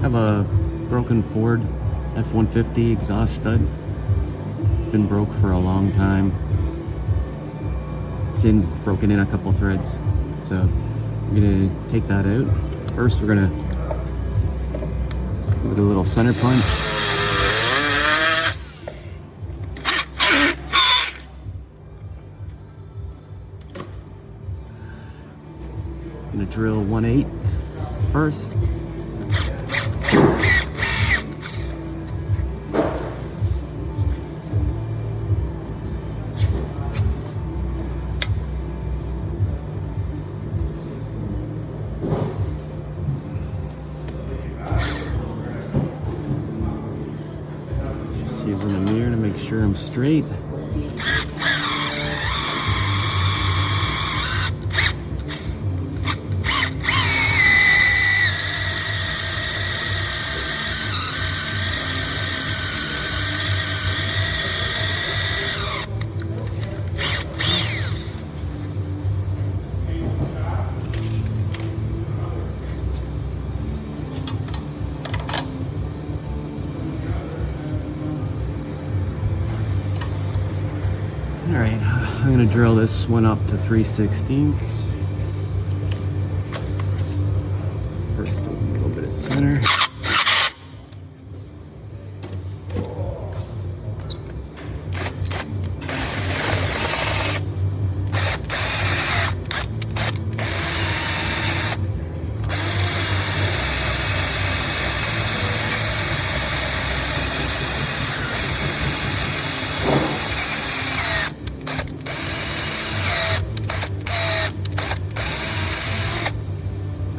have a broken Ford F-150 exhaust stud. Been broke for a long time. It's broken in a couple threads. So I'm gonna take that out. First we're gonna give it a little center punch. Gonna drill 1/8 first. Just using the mirror to make sure I'm straight. Alright, I'm going to drill this one up to 3/16. First, a little bit at center.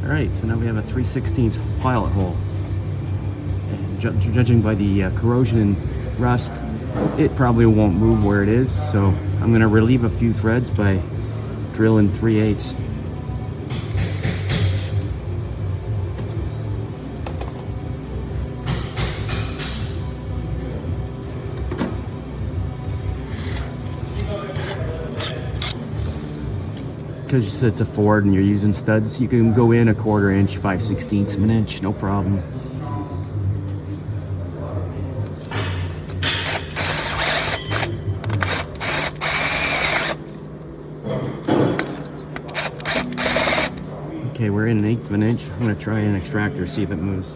Alright, so now we have a 3/16 pilot hole. And judging by the corrosion and rust, it probably won't move where it is, so I'm going to relieve a few threads by drilling 3/8. Because it's a Ford and you're using studs, you can go in 1/4 inch, 5/16 of an inch, no problem. Okay, we're in 1/8 of an inch. I'm going to try an extractor, see if it moves.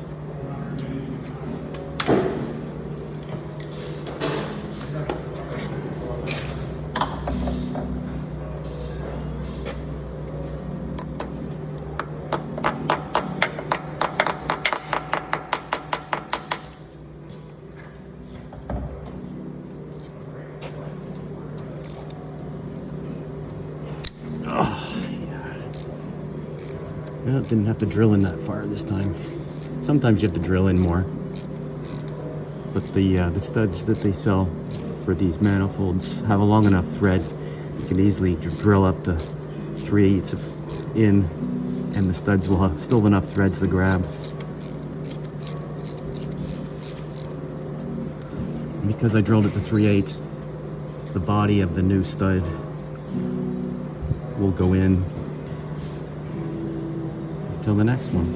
Well, didn't have to drill in that far this time. Sometimes you have to drill in more. But the studs that they sell for these manifolds have a long enough thread. You can easily drill up to 3/8 in, and the studs will have still enough threads to grab. And because I drilled it to 3/8, the body of the new stud will go in till the next one.